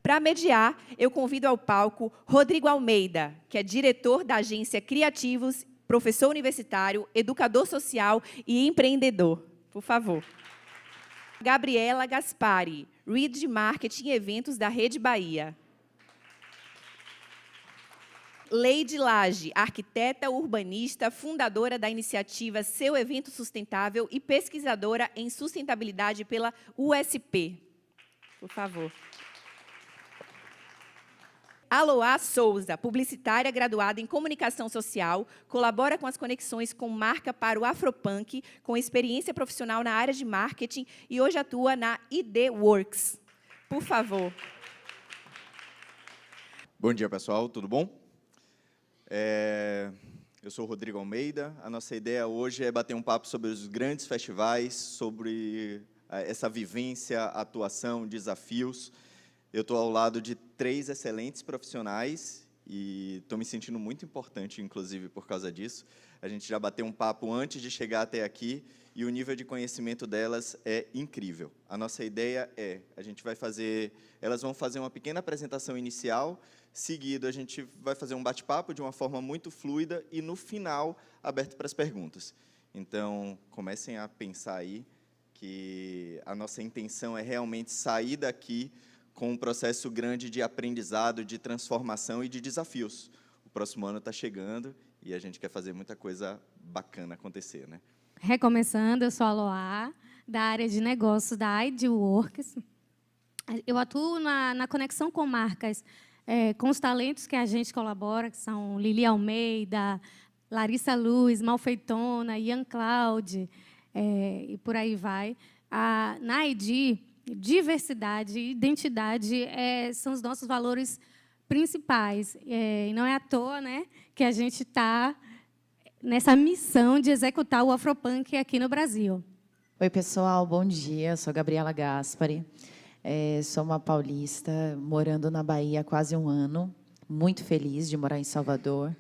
Para mediar, eu convido ao palco Rodrigo Almeida, que é diretor da agência Criativos, professor universitário, educador social e empreendedor. Por favor. Gabriela Gaspari, Read de Marketing e Eventos da Rede Bahia. Leide Lage, arquiteta urbanista, fundadora da iniciativa Seu Evento Sustentável e pesquisadora em sustentabilidade pela USP. Por favor. Aloá Souza, publicitária graduada em comunicação social, colabora com as conexões com marca para o Afropunk, com experiência profissional na área de marketing e hoje atua na ID Works. Por favor. Bom dia, pessoal. Tudo bom? Eu sou o Rodrigo Almeida. A nossa ideia hoje é bater um papo sobre os grandes festivais, sobre essa vivência, atuação, desafios. Eu estou ao lado de 3 excelentes profissionais e estou me sentindo muito importante, inclusive, por causa disso. A gente já bateu um papo antes de chegar até aqui e o nível de conhecimento delas é incrível. A nossa ideia elas vão fazer uma pequena apresentação inicial, seguido a gente vai fazer um bate-papo de uma forma muito fluida e, no final, aberto para as perguntas. Então, comecem a pensar aí que a nossa intenção é realmente sair daqui com um processo grande de aprendizado, de transformação e de desafios. O próximo ano está chegando e a gente quer fazer muita coisa bacana acontecer, né? Recomeçando, eu sou a Loá, da área de negócios da ID Works. Eu atuo na conexão com marcas, com os talentos que a gente colabora, que são Lili Almeida, Larissa Luz, Malfeitona, Ian Cloud, e por aí vai. Na ID, diversidade e identidade são os nossos valores principais. E não é à toa, né, que a gente está nessa missão de executar o Afropunk aqui no Brasil. Oi, pessoal, bom dia. Sou Gabriela Gaspari. Sou uma paulista, morando na Bahia há quase um ano. Muito feliz de morar em Salvador.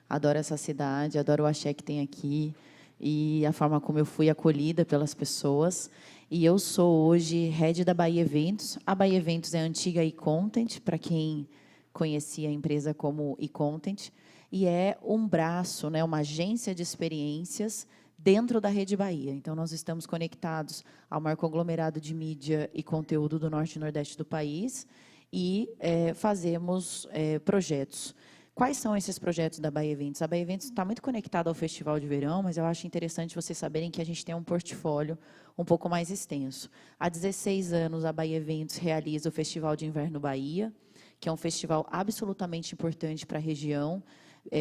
Adoro essa cidade, adoro o axé que tem aqui e a forma como eu fui acolhida pelas pessoas. E eu sou hoje head da Bahia Eventos. A Bahia Eventos é a antiga eContent, para quem conhecia a empresa como eContent, e é um braço, né, uma agência de experiências dentro da Rede Bahia. Então, nós estamos conectados ao maior conglomerado de mídia e conteúdo do Norte e Nordeste do país e fazemos projetos. Quais são esses projetos da Bahia Eventos? A Bahia Eventos está muito conectada ao Festival de Verão, mas eu acho interessante vocês saberem que a gente tem um portfólio um pouco mais extenso. Há 16 anos, a Bahia Eventos realiza o Festival de Inverno Bahia, que é um festival absolutamente importante para a região.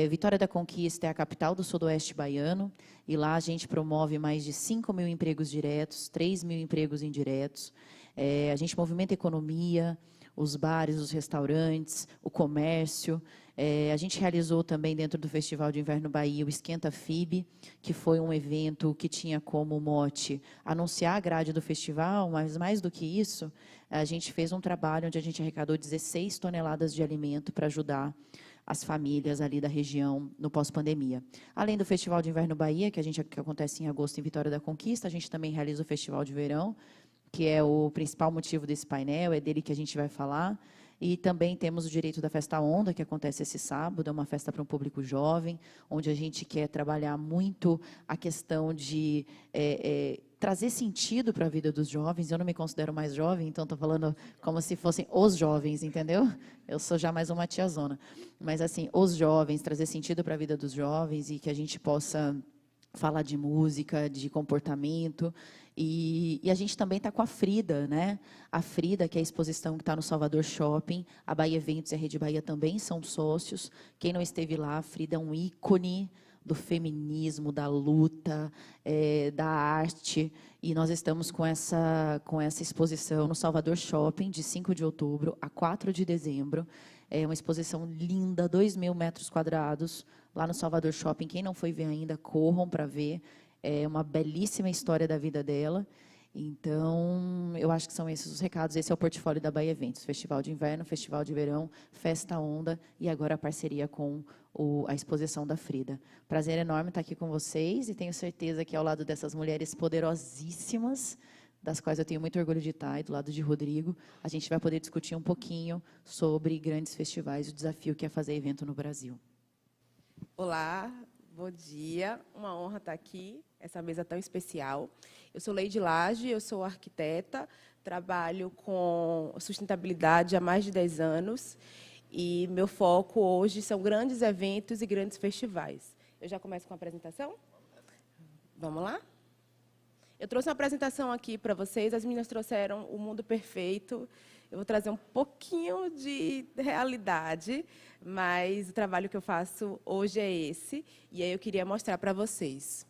Vitória da Conquista é a capital do sudoeste baiano, e lá a gente promove mais de 5.000 empregos diretos, 3.000 empregos indiretos. A gente movimenta a economia, os bares, os restaurantes, o comércio. A gente realizou também, dentro do Festival de Inverno Bahia, o Esquenta FIB, que foi um evento que tinha como mote anunciar a grade do festival, mas, mais do que isso, a gente fez um trabalho onde a gente arrecadou 16 toneladas de alimento para ajudar as famílias ali da região no pós-pandemia. Além do Festival de Inverno Bahia, que acontece em agosto em Vitória da Conquista, a gente também realiza o Festival de Verão, que é o principal motivo desse painel, é dele que a gente vai falar. E também temos o Direito da Festa Onda, que acontece esse sábado, é uma festa para um público jovem, onde a gente quer trabalhar muito a questão de trazer sentido para a vida dos jovens. Eu não me considero mais jovem, então estou falando como se fossem os jovens, entendeu? Eu sou já mais uma tiazona. Mas, assim, os jovens, trazer sentido para a vida dos jovens e que a gente possa falar de música, de comportamento. E a gente também está com a Frida, né? A Frida, que é a exposição que está no Salvador Shopping. A Bahia Eventos e a Rede Bahia também são sócios. Quem não esteve lá, a Frida é um ícone do feminismo, da luta, da arte. E nós estamos com essa exposição no Salvador Shopping, de 5 de outubro a 4 de dezembro. É uma exposição linda, 2.000 metros quadrados, lá no Salvador Shopping. Quem não foi ver ainda, corram para ver. É uma belíssima história da vida dela. Então, eu acho que são esses os recados. Esse é o portfólio da Bahia Eventos. Festival de Inverno, Festival de Verão, Festa Onda e agora a parceria com a exposição da Frida. Prazer enorme estar aqui com vocês e tenho certeza que ao lado dessas mulheres poderosíssimas das quais eu tenho muito orgulho de estar, e do lado de Rodrigo, a gente vai poder discutir um pouquinho sobre grandes festivais e o desafio que é fazer evento no Brasil. Olá, bom dia. Uma honra estar aqui, essa mesa tão especial. Eu sou Leide Lage, eu sou arquiteta, trabalho com sustentabilidade há mais de 10 anos e meu foco hoje são grandes eventos e grandes festivais. Eu já começo com a apresentação? Vamos lá? Eu trouxe uma apresentação aqui para vocês, as meninas trouxeram o mundo perfeito. Eu vou trazer um pouquinho de realidade, mas o trabalho que eu faço hoje é esse, e aí eu queria mostrar para vocês.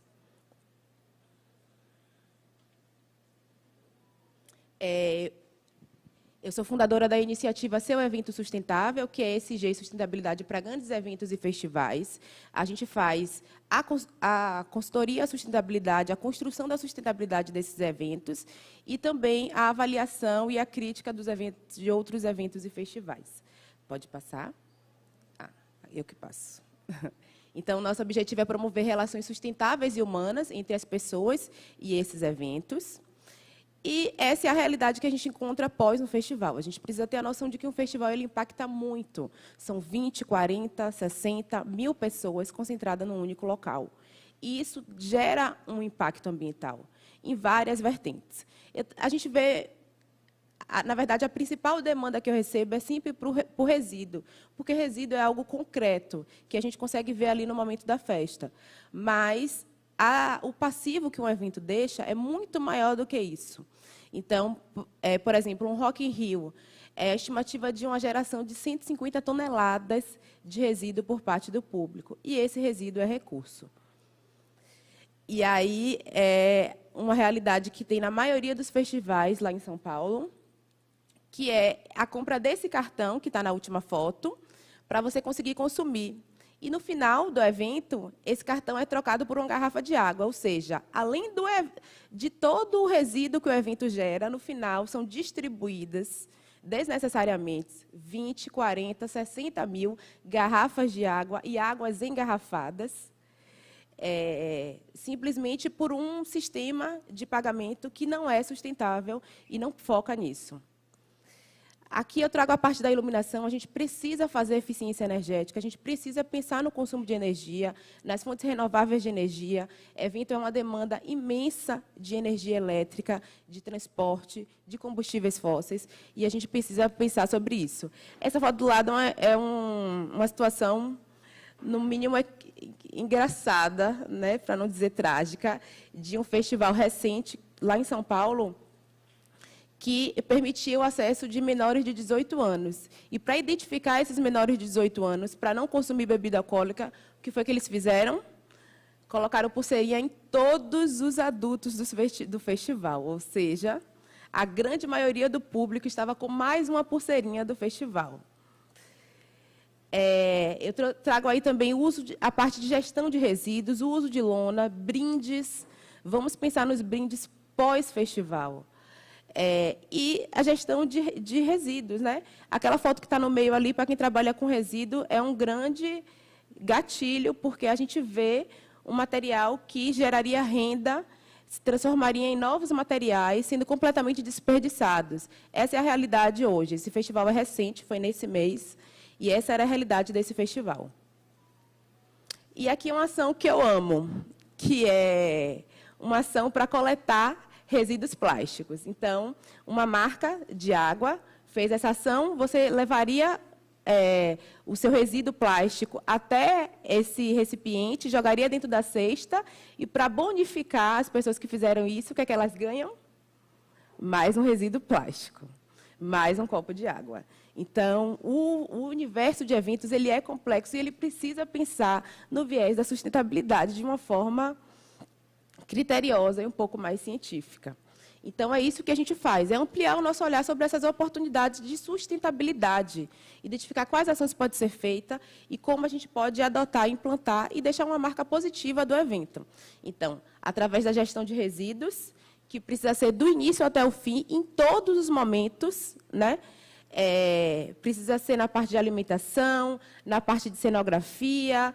Eu sou fundadora da iniciativa Seu Evento Sustentável, que é ESG Sustentabilidade para grandes eventos e festivais. A gente faz a consultoria à sustentabilidade, a construção da sustentabilidade desses eventos e também a avaliação e a crítica dos eventos, de outros eventos e festivais. Pode passar? Eu que passo. Então, nosso objetivo é promover relações sustentáveis e humanas entre as pessoas e esses eventos. E essa é a realidade que a gente encontra após um festival. A gente precisa ter a noção de que um festival ele impacta muito. São 20, 40, 60 mil pessoas concentradas num único local. E isso gera um impacto ambiental em várias vertentes. A gente vê, na verdade, a principal demanda que eu recebo é sempre por resíduo, porque resíduo é algo concreto, que a gente consegue ver ali no momento da festa. Mas o passivo que um evento deixa é muito maior do que isso. Então, por exemplo, um Rock in Rio é a estimativa de uma geração de 150 toneladas de resíduo por parte do público. E esse resíduo é recurso. E aí, é uma realidade que tem na maioria dos festivais lá em São Paulo, que é a compra desse cartão, que está na última foto, para você conseguir consumir. E, no final do evento, esse cartão é trocado por uma garrafa de água. Ou seja, além de todo o resíduo que o evento gera, no final, são distribuídas, desnecessariamente, 20, 40, 60 mil garrafas de água e águas engarrafadas, simplesmente por um sistema de pagamento que não é sustentável e não foca nisso. Aqui eu trago a parte da iluminação, a gente precisa fazer eficiência energética, a gente precisa pensar no consumo de energia, nas fontes renováveis de energia. Evento é uma demanda imensa de energia elétrica, de transporte, de combustíveis fósseis, e a gente precisa pensar sobre isso. Essa foto do lado é uma situação, no mínimo, engraçada, né, para não dizer trágica, de um festival recente, lá em São Paulo, que permitia o acesso de menores de 18 anos. E, para identificar esses menores de 18 anos, para não consumir bebida alcoólica, o que foi que eles fizeram? Colocaram pulseirinha em todos os adultos do festival. Ou seja, a grande maioria do público estava com mais uma pulseirinha do festival. Eu trago aí também a parte de gestão de resíduos, o uso de lona, brindes. Vamos pensar nos brindes pós-festival. E a gestão de resíduos, né? Aquela foto que está no meio ali, para quem trabalha com resíduo, é um grande gatilho, porque a gente vê um material que geraria renda, se transformaria em novos materiais, sendo completamente desperdiçados. Essa é a realidade hoje. Esse festival é recente, foi nesse mês, e essa era a realidade desse festival. E aqui uma ação que eu amo, que é uma ação para coletar resíduos plásticos. Então, uma marca de água fez essa ação, você levaria o seu resíduo plástico até esse recipiente, jogaria dentro da cesta, e, para bonificar as pessoas que fizeram isso, o que é que elas ganham? Mais um resíduo plástico, mais um copo de água. Então, o universo de eventos ele é complexo e ele precisa pensar no viés da sustentabilidade de uma forma criteriosa e um pouco mais científica. Então, é isso que a gente faz, é ampliar o nosso olhar sobre essas oportunidades de sustentabilidade, identificar quais ações podem ser feitas e como a gente pode adotar, implantar e deixar uma marca positiva do evento. Então, através da gestão de resíduos, que precisa ser do início até o fim, em todos os momentos, né? Precisa ser na parte de alimentação, na parte de cenografia,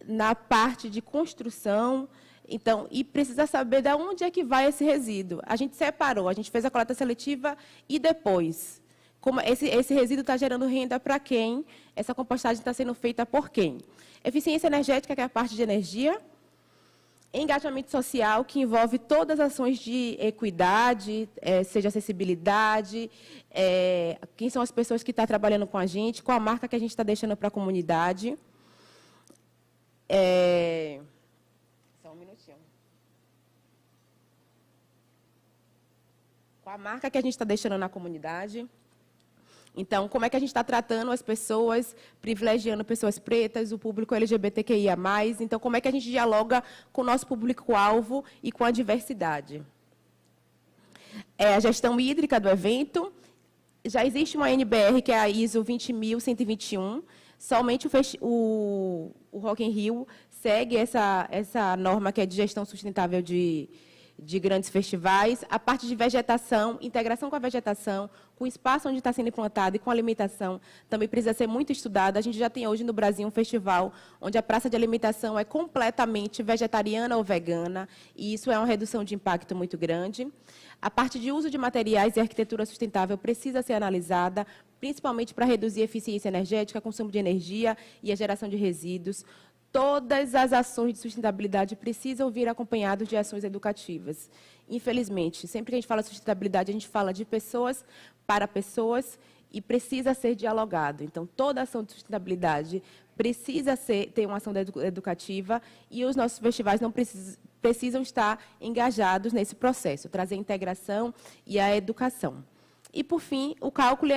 na parte de construção. Então, e precisa saber de onde é que vai esse resíduo. A gente separou, a gente fez a coleta seletiva e depois. Como esse resíduo está gerando renda para quem? Essa compostagem está sendo feita por quem? Eficiência energética, que é a parte de energia. Engajamento social, que envolve todas as ações de equidade, seja acessibilidade, quem são as pessoas que estão trabalhando com a gente, qual a marca que a gente está deixando para a comunidade. Só um minutinho. Qual a marca que a gente está deixando na comunidade. Então, como é que a gente está tratando as pessoas, privilegiando pessoas pretas, o público LGBTQIA+. Então, como é que a gente dialoga com o nosso público-alvo e com a diversidade. A gestão hídrica do evento. Já existe uma NBR, que é a ISO 20121. Somente o Rock in Rio segue essa norma, que é de gestão sustentável de grandes festivais. A parte de vegetação, integração com a vegetação, com o espaço onde está sendo implantado e com a alimentação, também precisa ser muito estudada. A gente já tem hoje no Brasil um festival onde a praça de alimentação é completamente vegetariana ou vegana, e isso é uma redução de impacto muito grande. A parte de uso de materiais e arquitetura sustentável precisa ser analisada, principalmente para reduzir a eficiência energética, consumo de energia e a geração de resíduos. Todas as ações de sustentabilidade precisam vir acompanhadas de ações educativas. Infelizmente, sempre que a gente fala de sustentabilidade, a gente fala de pessoas para pessoas e precisa ser dialogado. Então, toda ação de sustentabilidade precisa ter uma ação educativa, e os nossos festivais não precisam estar engajados nesse processo, trazer a integração e a educação. E, por fim, o cálculo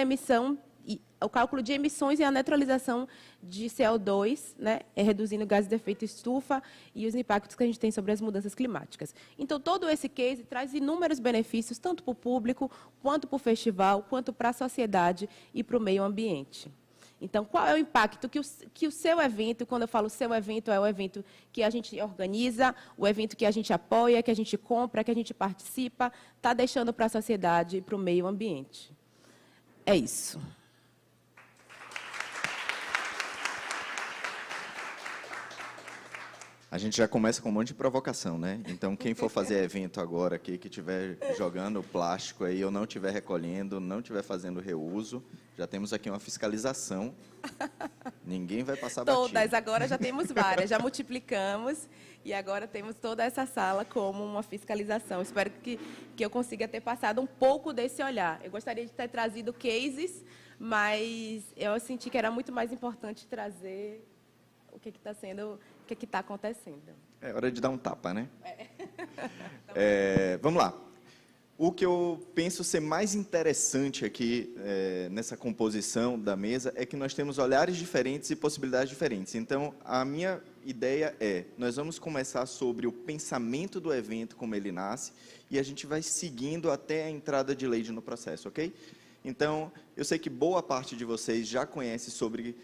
de emissões e a neutralização de CO2, né, reduzindo gases de efeito estufa e os impactos que a gente tem sobre as mudanças climáticas. Então, todo esse case traz inúmeros benefícios, tanto para o público, quanto para o festival, quanto para a sociedade e para o meio ambiente. Então, qual é o impacto que o seu evento, quando eu falo seu evento, é o evento que a gente organiza, o evento que a gente apoia, que a gente compra, que a gente participa, está deixando para a sociedade e para o meio ambiente. É isso. A gente já começa com um monte de provocação, né? Então, quem for fazer evento agora aqui, que estiver jogando plástico aí, ou não estiver recolhendo, não estiver fazendo reuso, já temos aqui uma fiscalização. Ninguém vai passar batido. Todas, agora já temos várias, já multiplicamos, e agora temos toda essa sala como uma fiscalização. Espero que eu consiga ter passado um pouco desse olhar. Eu gostaria de ter trazido cases, mas eu senti que era muito mais importante trazer o que está sendo, o que está acontecendo. É hora de dar um tapa, né? Vamos lá. O que eu penso ser mais interessante aqui nessa composição da mesa é que nós temos olhares diferentes e possibilidades diferentes. Então, a minha ideia nós vamos começar sobre o pensamento do evento, como ele nasce, e a gente vai seguindo até a entrada de Leide no processo, ok? Então, eu sei que boa parte de vocês já conhece sobre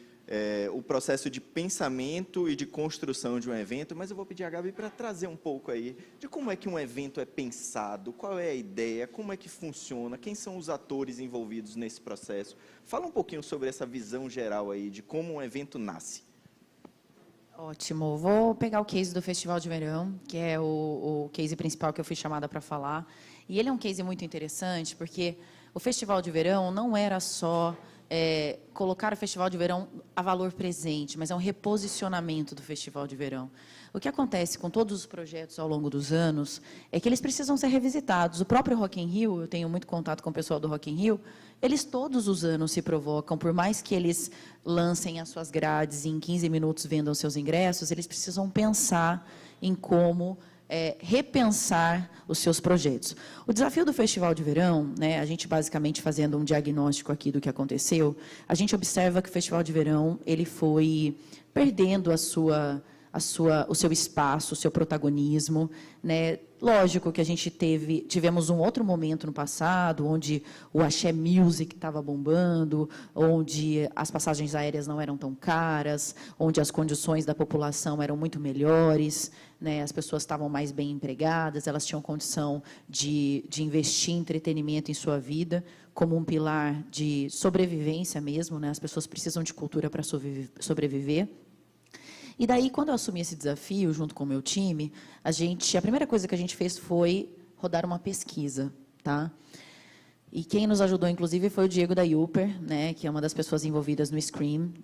o processo de pensamento e de construção de um evento, mas eu vou pedir a Gabi para trazer um pouco aí de como é que um evento é pensado, qual é a ideia, como é que funciona, quem são os atores envolvidos nesse processo. Fala um pouquinho sobre essa visão geral aí de como um evento nasce. Ótimo. Vou pegar o case do Festival de Verão, que é o case principal que eu fui chamada para falar. E ele é um case muito interessante, porque o Festival de Verão não era só colocar o Festival de Verão a valor presente, mas é um reposicionamento do Festival de Verão. O que acontece com todos os projetos ao longo dos anos é que eles precisam ser revisitados. O próprio Rock in Rio, eu tenho muito contato com o pessoal do Rock in Rio, eles todos os anos se provocam, por mais que eles lancem as suas grades e em 15 minutos vendam seus ingressos, eles precisam pensar em como repensar os seus projetos. O desafio do Festival de Verão, né, a gente basicamente fazendo um diagnóstico aqui do que aconteceu, a gente observa que o Festival de Verão ele foi perdendo o seu espaço, o seu protagonismo, né? Lógico que a gente tivemos um outro momento no passado, onde o Axé Music estava bombando, onde as passagens aéreas não eram tão caras, onde as condições da população eram muito melhores, né? As pessoas estavam mais bem empregadas, elas tinham condição de investir em entretenimento em sua vida, como um pilar de sobrevivência mesmo, né? As pessoas precisam de cultura para sobreviver. E daí, quando eu assumi esse desafio, junto com o meu time, a primeira coisa que a gente fez foi rodar uma pesquisa, tá? E quem nos ajudou, inclusive, foi o Diego da Uper, né, que é uma das pessoas envolvidas no Scream.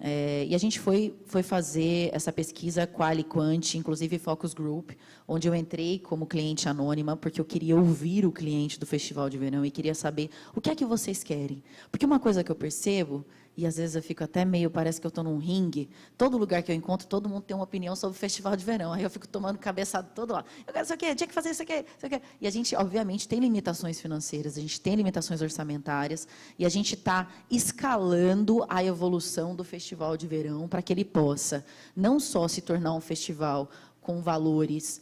E a gente foi fazer essa pesquisa Quali Quant, inclusive Focus Group, onde eu entrei como cliente anônima, porque eu queria ouvir o cliente do Festival de Verão e queria saber o que é que vocês querem. Porque uma coisa que eu percebo, e às vezes eu fico até meio, parece que eu estou num ringue, todo lugar que eu encontro, todo mundo tem uma opinião sobre o Festival de Verão. Aí eu fico tomando cabeçada todo lá. Eu quero isso aqui, tinha que fazer isso aqui, isso aqui. E a gente, obviamente, tem limitações financeiras, a gente tem limitações orçamentárias, e a gente está escalando a evolução do Festival de Verão para que ele possa não só se tornar um festival com valores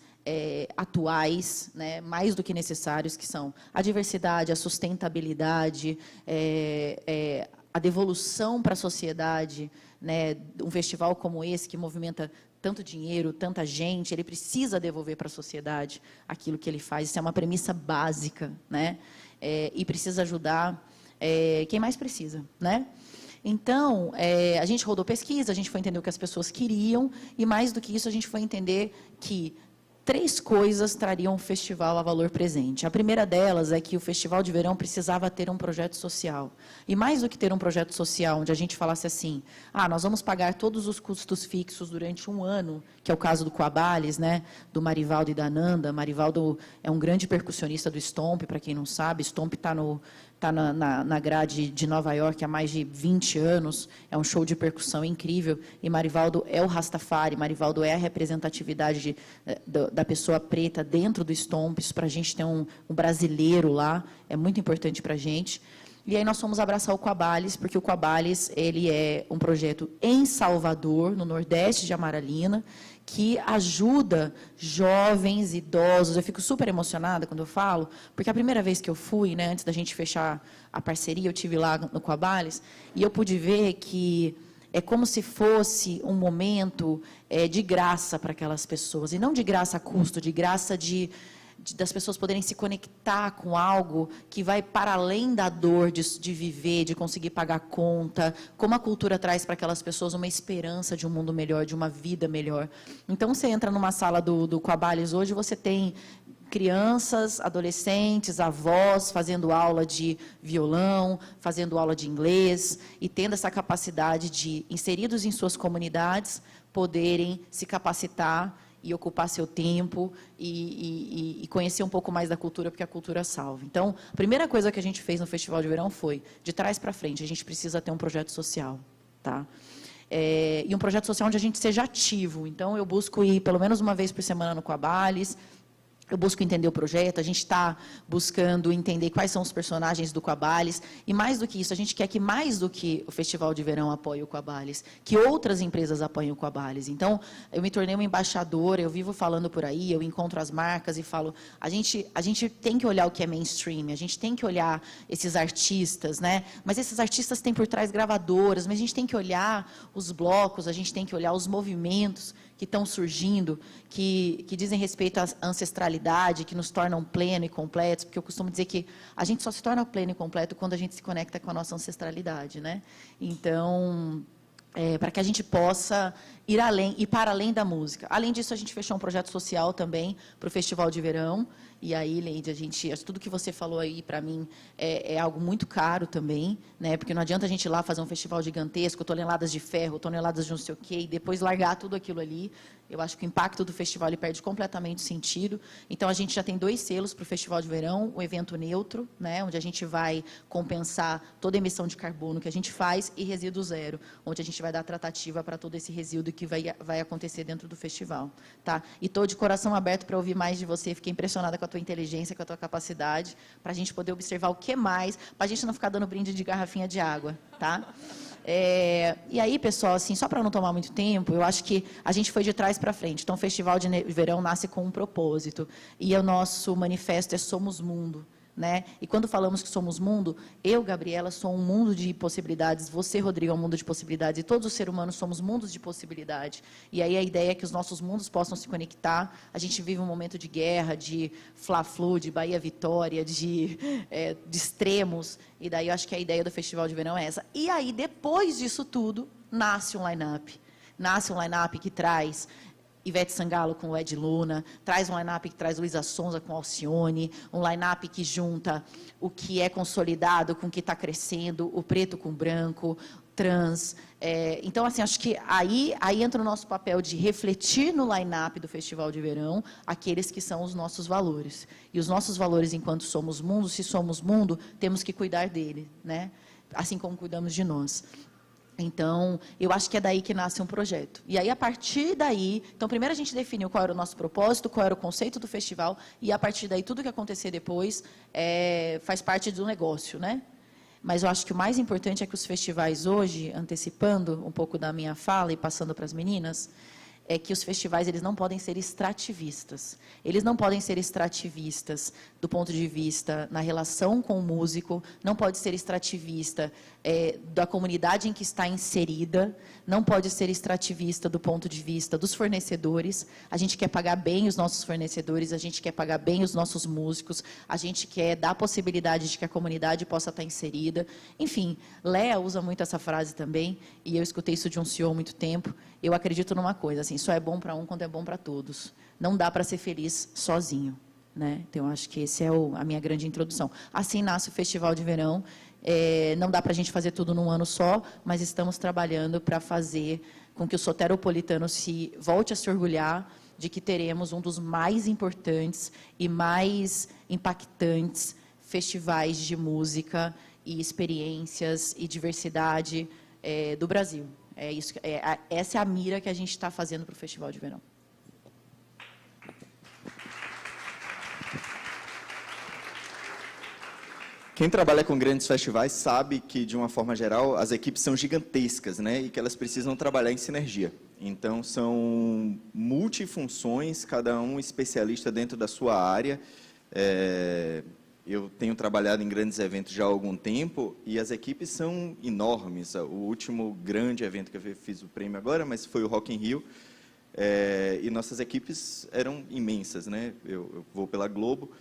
atuais, né, mais do que necessários, que são a diversidade, a sustentabilidade, a devolução para a sociedade, né, um festival como esse, que movimenta tanto dinheiro, tanta gente, ele precisa devolver para a sociedade aquilo que ele faz. Isso é uma premissa básica, né? E precisa ajudar quem mais precisa, né? Então, a gente rodou pesquisa, a gente foi entender o que as pessoas queriam, e mais do que isso, a gente foi entender que 3 coisas trariam o festival a valor presente. A primeira delas é que o Festival de Verão precisava ter um projeto social. E mais do que ter um projeto social, onde a gente falasse assim, nós vamos pagar todos os custos fixos durante um ano, que é o caso do Coabales, né, do Marivaldo e da Nanda. Marivaldo é um grande percussionista do Stomp, para quem não sabe. Stomp está na grade de Nova York há mais de 20 anos, é um show de percussão incrível, e Marivaldo é o Rastafari, Marivaldo é a representatividade da pessoa preta dentro do Stomp. Isso para a gente ter um brasileiro lá, é muito importante para a gente. E aí nós fomos abraçar o Coabales, porque o Coabales ele é um projeto em Salvador, no Nordeste de Amaralina, que ajuda jovens, idosos. Eu fico super emocionada quando eu falo, porque a primeira vez que eu fui, né, antes da gente fechar a parceria, eu tive lá no Coabales, e eu pude ver que é como se fosse um momento de graça para aquelas pessoas, e não de graça a custo, de graça das pessoas poderem se conectar com algo que vai para além da dor de viver, de conseguir pagar conta, como a cultura traz para aquelas pessoas uma esperança de um mundo melhor, de uma vida melhor. Então, você entra numa sala do Coabales hoje, você tem crianças, adolescentes, avós fazendo aula de violão, fazendo aula de inglês, e tendo essa capacidade de, inseridos em suas comunidades, poderem se capacitar e ocupar seu tempo e conhecer um pouco mais da cultura, porque a cultura salva. Então, a primeira coisa que a gente fez no Festival de Verão foi, de trás para frente, a gente precisa ter um projeto social, tá? E um projeto social onde a gente seja ativo. Então, eu busco ir pelo menos uma vez por semana no Coabales. Eu busco entender o projeto, a gente está buscando entender quais são os personagens do Coabales, e mais do que isso, a gente quer que mais do que o Festival de Verão apoie o Coabales, que outras empresas apoiem o Coabales. Então, eu me tornei uma embaixadora, eu vivo falando por aí, eu encontro as marcas e falo, a gente tem que olhar o que é mainstream, a gente tem que olhar esses artistas, né? Mas esses artistas têm por trás gravadoras, mas a gente tem que olhar os blocos, a gente tem que olhar os movimentos que estão surgindo, que dizem respeito à ancestralidade, que nos tornam pleno e completos, porque eu costumo dizer que a gente só se torna pleno e completo quando a gente se conecta com a nossa ancestralidade, né? Então, para que a gente possa ir além e para além da música. Além disso, a gente fechou um projeto social também para o Festival de Verão. E aí, Leide, tudo que você falou aí, para mim, é algo muito caro também, né? Porque não adianta a gente ir lá fazer um festival gigantesco, toneladas de ferro, toneladas de não sei o quê, e depois largar tudo aquilo ali. Eu acho que o impacto do festival ele perde completamente o sentido. Então, a gente já tem 2 selos para o Festival de Verão, o evento neutro, né? Onde a gente vai compensar toda a emissão de carbono que a gente faz, e resíduo zero, onde a gente vai dar tratativa para todo esse resíduo que vai acontecer dentro do festival, tá? E estou de coração aberto para ouvir mais de você. Fiquei impressionada com a tua inteligência, com a tua capacidade, para a gente poder observar o que mais, para a gente não ficar dando brinde de garrafinha de água, tá? E aí, pessoal, assim, só para não tomar muito tempo, eu acho que a gente foi de trás para frente. Então, o Festival de Verão nasce com um propósito, e o nosso manifesto é Somos Mundo. Né? E quando falamos que somos mundo, eu, Gabriela, sou um mundo de possibilidades, você, Rodrigo, é um mundo de possibilidades, e todos os seres humanos somos mundos de possibilidade. E aí a ideia é que os nossos mundos possam se conectar. A gente vive um momento de guerra, de Fla-Flu, de Bahia-Vitória, de extremos, e daí eu acho que a ideia do Festival de Verão é essa. E aí, depois disso tudo, nasce um line-up. nasce um line-up que traz Ivete Sangalo com o Ed Luna, traz um line-up que traz Luísa Sonza com Alcione, um line-up que junta o que é consolidado com o que está crescendo, o preto com o branco, trans. Então, assim, acho que aí entra o nosso papel de refletir no line-up do Festival de Verão aqueles que são os nossos valores. E os nossos valores, enquanto somos mundo, se somos mundo, temos que cuidar dele, né? Assim como cuidamos de nós. Então, eu acho que é daí que nasce um projeto. E aí, a partir daí... Então, primeiro a gente definiu qual era o nosso propósito, qual era o conceito do festival, e, a partir daí, tudo que acontecer depois faz parte do negócio, né? Mas eu acho que o mais importante é que os festivais hoje, antecipando um pouco da minha fala e passando para as meninas, é que os festivais eles não podem ser extrativistas. Eles não podem ser extrativistas do ponto de vista na relação com o músico, não pode ser extrativista da comunidade em que está inserida, não pode ser extrativista do ponto de vista dos fornecedores. A gente quer pagar bem os nossos fornecedores, a gente quer pagar bem os nossos músicos, a gente quer dar a possibilidade de que a comunidade possa estar inserida. Enfim, Léa usa muito essa frase também, e eu escutei isso de um CEO há muito tempo. Eu acredito numa coisa, assim, só é bom para um quando é bom para todos. Não dá para ser feliz sozinho, né? Então, acho que essa é a minha grande introdução. Assim nasce o Festival de Verão. Não dá para a gente fazer tudo num ano só, mas estamos trabalhando para fazer com que o soteropolitano volte a se orgulhar de que teremos um dos mais importantes e mais impactantes festivais de música e experiências e diversidade do Brasil. Essa é a mira que a gente está fazendo para o Festival de Verão. Quem trabalha com grandes festivais sabe que, de uma forma geral, as equipes são gigantescas, né? E que elas precisam trabalhar em sinergia. Então, são multifunções, cada um especialista dentro da sua área. Eu tenho trabalhado em grandes eventos já há algum tempo e as equipes são enormes. O último grande evento que eu fiz o prêmio agora, mas foi o Rock in Rio, e nossas equipes eram imensas, né? Eu vou pela Globo.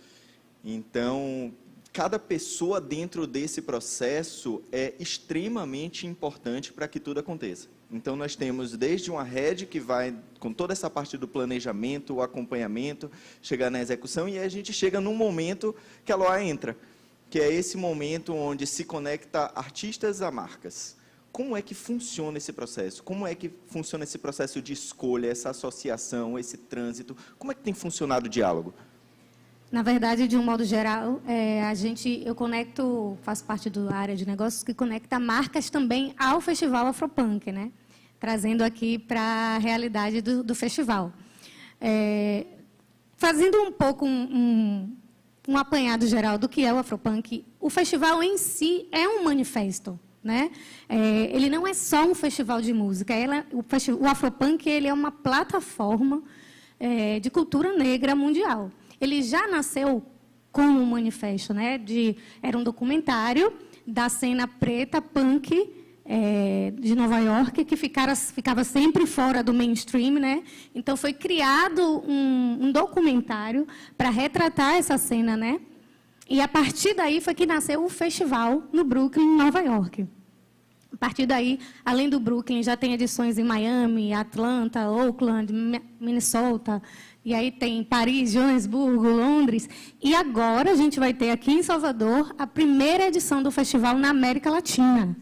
Então, cada pessoa dentro desse processo é extremamente importante para que tudo aconteça. Então, nós temos desde uma head que vai com toda essa parte do planejamento, o acompanhamento, chegar na execução, e aí a gente chega num momento que a LOA entra, que é esse momento onde se conecta artistas a marcas. Como é que funciona esse processo? Como é que funciona esse processo de escolha, essa associação, esse trânsito? Como é que tem funcionado o diálogo? Na verdade, de um modo geral, eu conecto, faço parte da área de negócios que conecta marcas também ao Festival Afropunk, né? Trazendo aqui para a realidade do festival. Fazendo um pouco um apanhado geral do que é o Afropunk, o festival em si é um manifesto, né? Ele não é só um festival de música, o Afropunk ele é uma plataforma de cultura negra mundial. Ele já nasceu como um manifesto, né? Era um documentário da cena preta punk de Nova York, que ficava sempre fora do mainstream, né? Então, foi criado um documentário para retratar essa cena, né? E, a partir daí, foi que nasceu o festival no Brooklyn, Nova York. A partir daí, além do Brooklyn, já tem edições em Miami, Atlanta, Oakland, Minnesota, e aí tem Paris, Joanesburgo, Londres. E agora a gente vai ter aqui em Salvador a primeira edição do festival na América Latina.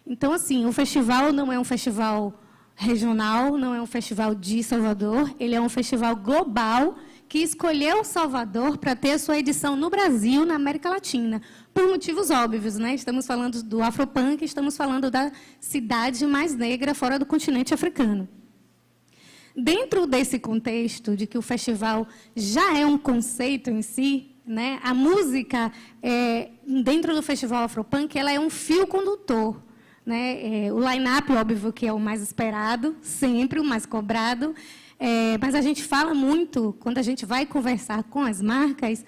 Então, assim, o festival não é um festival regional, não é um festival de Salvador, ele é um festival global que escolheu Salvador para ter a sua edição no Brasil, na América Latina, por motivos óbvios, né? Estamos falando do Afropunk, estamos falando da cidade mais negra fora do continente africano. Dentro desse contexto de que o festival já é um conceito em si, né? A música, dentro do Festival Afropunk, ela é um fio condutor, né? O line-up, óbvio, que é o mais esperado, sempre o mais cobrado, mas a gente fala muito, quando a gente vai conversar com as marcas,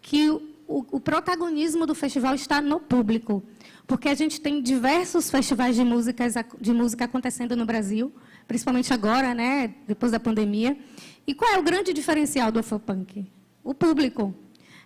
que o protagonismo do festival está no público, porque a gente tem diversos festivais de música acontecendo no Brasil, principalmente agora, né, depois da pandemia. E qual é o grande diferencial do Afropunk? O público.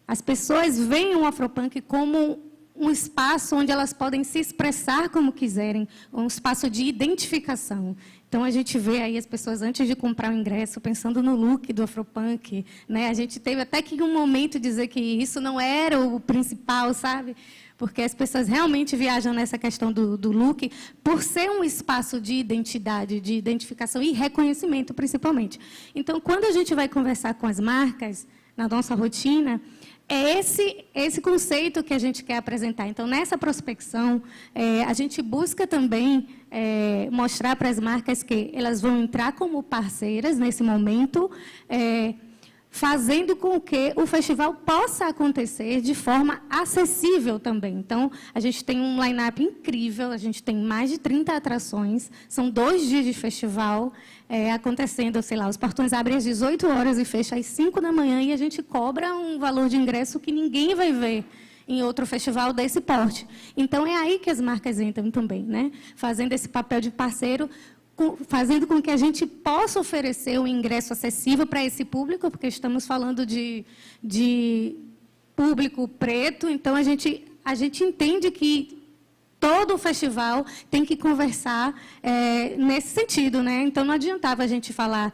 As pessoas veem o Afropunk como um espaço onde elas podem se expressar como quiserem, um espaço de identificação. Então, a gente vê aí as pessoas, antes de comprar o ingresso, pensando no look do Afropunk, né? A gente teve até que, em um momento, dizer que isso não era o principal, sabe? Porque as pessoas realmente viajam nessa questão do look, por ser um espaço de identidade, de identificação e reconhecimento, principalmente. Então, quando a gente vai conversar com as marcas, na nossa rotina, é esse conceito que a gente quer apresentar. Então, nessa prospecção, a gente busca também mostrar para as marcas que elas vão entrar como parceiras nesse momento, fazendo com que o festival possa acontecer de forma acessível também. Então, a gente tem um line-up incrível, a gente tem mais de 30 atrações, são 2 dias de festival acontecendo, sei lá, os portões abrem às 18 horas e fecham às 5 da manhã, e a gente cobra um valor de ingresso que ninguém vai ver em outro festival desse porte. Então, é aí que as marcas entram também, né? Fazendo esse papel de parceiro, fazendo com que a gente possa oferecer um ingresso acessível para esse público, porque estamos falando de público preto, então a gente entende que todo o festival tem que conversar nesse sentido, né? Então, não adiantava a gente falar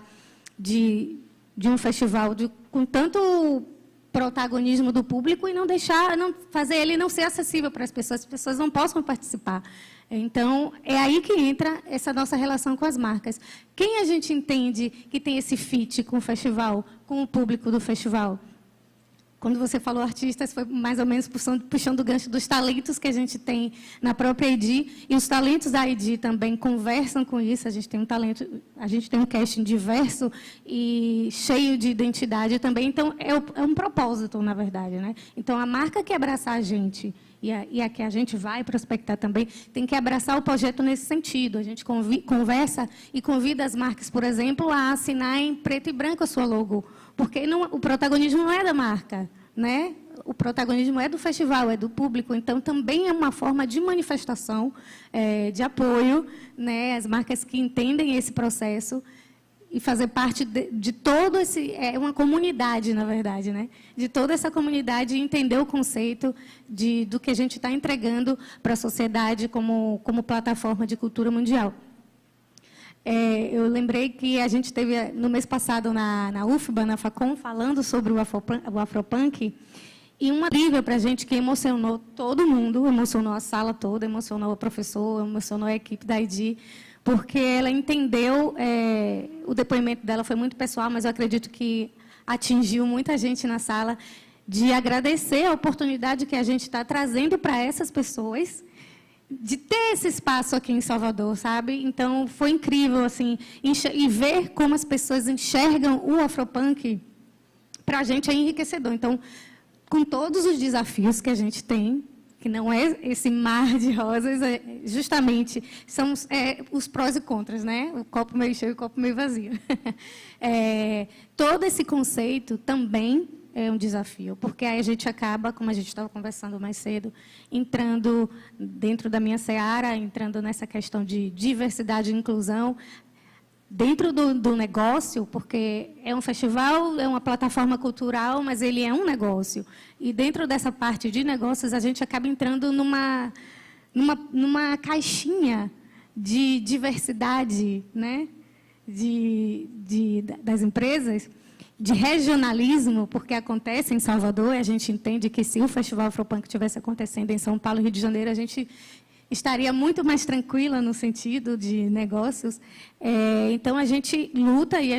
de um festival com tanto protagonismo do público e não fazer ele não ser acessível para as pessoas não possam participar. Então, é aí que entra essa nossa relação com as marcas. Quem a gente entende que tem esse fit com o festival, com o público do festival? Quando você falou artistas, foi mais ou menos puxando o gancho dos talentos que a gente tem na própria ID, e os talentos da ID também conversam com isso. A gente tem um casting diverso e cheio de identidade também. Então, é um propósito, na verdade, né? Então, a marca que abraçar a gente e a que a gente vai prospectar também, tem que abraçar o projeto nesse sentido. A gente conversa e convida as marcas, por exemplo, a assinar em preto e branco a sua logo, porque o protagonismo não é da marca, né? O protagonismo é do festival, é do público. Então, também é uma forma de manifestação, de apoio, né? As marcas que entendem esse processo e fazer parte de todo esse... É uma comunidade, na verdade, né? De toda essa comunidade, entender o conceito do que a gente está entregando para a sociedade como plataforma de cultura mundial. Eu lembrei que a gente teve, no mês passado, na UFBA, na FACOM, falando sobre o Afropunk, e uma incrível para a gente que emocionou todo mundo, emocionou a sala toda, emocionou o professor, emocionou a equipe da ID, porque ela entendeu, o depoimento dela foi muito pessoal, mas eu acredito que atingiu muita gente na sala, de agradecer a oportunidade que a gente está trazendo para essas pessoas, de ter esse espaço aqui em Salvador, sabe? Então, foi incrível, assim, e ver como as pessoas enxergam o Afropunk, para a gente é enriquecedor. Então, com todos os desafios que a gente tem, que não é esse mar de rosas, justamente são os prós e contras, né? O copo meio cheio e o copo meio vazio. Todo esse conceito também é um desafio, porque aí a gente acaba, como a gente estava conversando mais cedo, entrando dentro da minha seara, entrando nessa questão de diversidade e inclusão, dentro do negócio, porque é um festival, é uma plataforma cultural, mas ele é um negócio. E dentro dessa parte de negócios, a gente acaba entrando numa caixinha de diversidade, né? Das empresas, de regionalismo, porque acontece em Salvador, e a gente entende que se o Festival Afropunk tivesse acontecendo em São Paulo e Rio de Janeiro, a gente estaria muito mais tranquila no sentido de negócios. Então, a gente luta e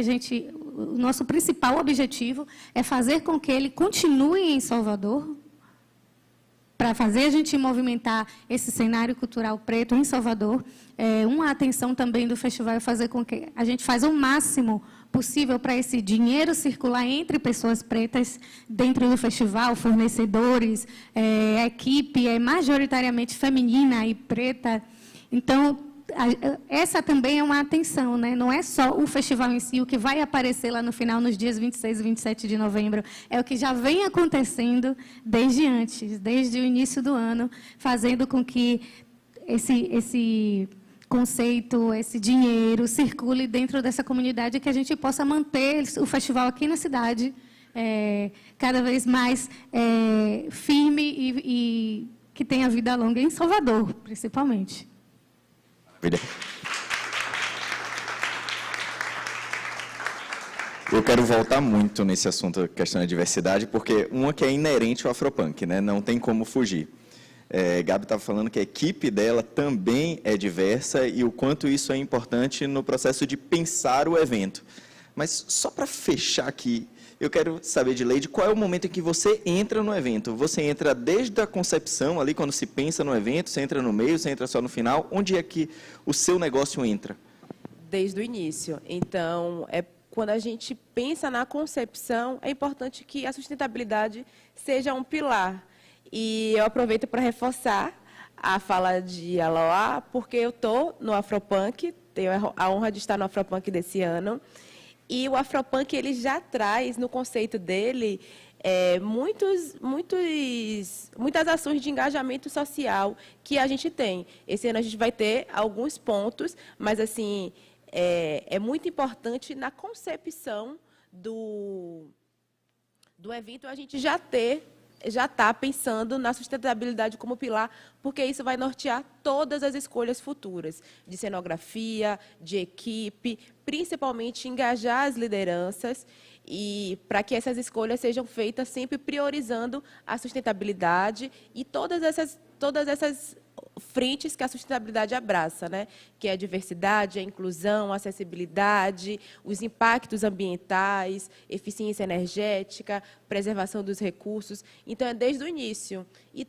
o nosso principal objetivo é fazer com que ele continue em Salvador, para fazer a gente movimentar esse cenário cultural preto em Salvador. Uma atenção também do festival é fazer com que a gente faça o máximo possível para esse dinheiro circular entre pessoas pretas dentro do festival, fornecedores, a equipe é majoritariamente feminina e preta. Então, essa também é uma atenção, né? Não é só o festival em si, o que vai aparecer lá no final, nos dias 26 e 27 de novembro, é o que já vem acontecendo desde antes, desde o início do ano, fazendo com que esse conceito, esse dinheiro circule dentro dessa comunidade, que a gente possa manter o festival aqui na cidade cada vez mais firme e que tenha vida longa em Salvador, principalmente. Maravilha. Eu quero voltar muito nesse assunto da questão da diversidade, porque uma que é inerente ao Afropunk, né? Não tem como fugir. Gabi estava falando que a equipe dela também é diversa e o quanto isso é importante no processo de pensar o evento. Mas só para fechar aqui, eu quero saber de Leide, qual é o momento em que você entra no evento? Você entra desde a concepção, ali quando se pensa no evento, você entra no meio, você entra só no final? Onde é que o seu negócio entra? Desde o início. Então, quando a gente pensa na concepção, é importante que a sustentabilidade seja um pilar. E eu aproveito para reforçar a fala de Aloá, porque eu estou no Afropunk, tenho a honra de estar no Afropunk desse ano, e o Afropunk ele já traz, no conceito dele, muitas ações de engajamento social que a gente tem. Esse ano a gente vai ter alguns pontos, mas assim... É muito importante na concepção do evento a gente já está pensando na sustentabilidade como pilar, porque isso vai nortear todas as escolhas futuras, de cenografia, de equipe, principalmente engajar as lideranças, e para que essas escolhas sejam feitas sempre priorizando a sustentabilidade e todas essas frentes que a sustentabilidade abraça, né? Que é a diversidade, a inclusão, a acessibilidade, os impactos ambientais, eficiência energética, preservação dos recursos. Então, é desde o início. E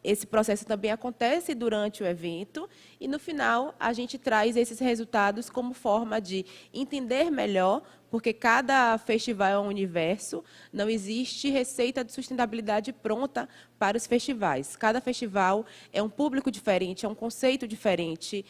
esse processo também acontece durante o evento e, no final, a gente traz esses resultados como forma de entender melhor, porque cada festival é um universo, não existe receita de sustentabilidade pronta para os festivais. Cada festival é um público diferente, é um conceito diferente,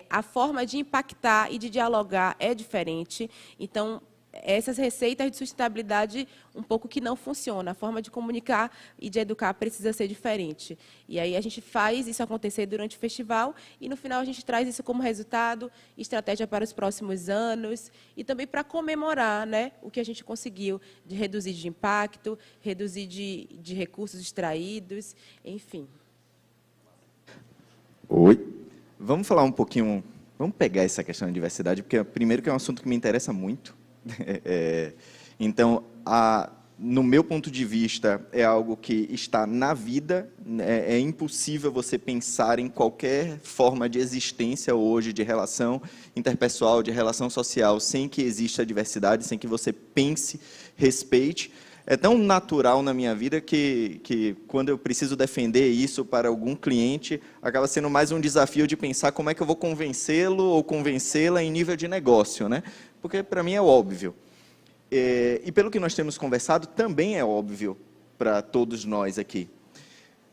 a forma de impactar e de dialogar é diferente. Então, essas receitas de sustentabilidade um pouco que não funcionam. A forma de comunicar e de educar precisa ser diferente. E aí a gente faz isso acontecer durante o festival e, no final, a gente traz isso como resultado, estratégia para os próximos anos e também para comemorar, né, o que a gente conseguiu de reduzir de impacto, reduzir de recursos extraídos, enfim. Oi. Vamos falar um pouquinho, vamos pegar essa questão da diversidade, porque, primeiro, que é um assunto que me interessa muito. Então, no meu ponto de vista, é algo que está na vida, é impossível você pensar em qualquer forma de existência hoje, de relação interpessoal, de relação social, sem que exista diversidade, sem que você pense, respeite. É tão natural na minha vida que quando eu preciso defender isso para algum cliente, acaba sendo mais um desafio de pensar como é que eu vou convencê-lo ou convencê-la em nível de negócio, né? Porque para mim é óbvio. E pelo que nós temos conversado, também é óbvio para todos nós aqui.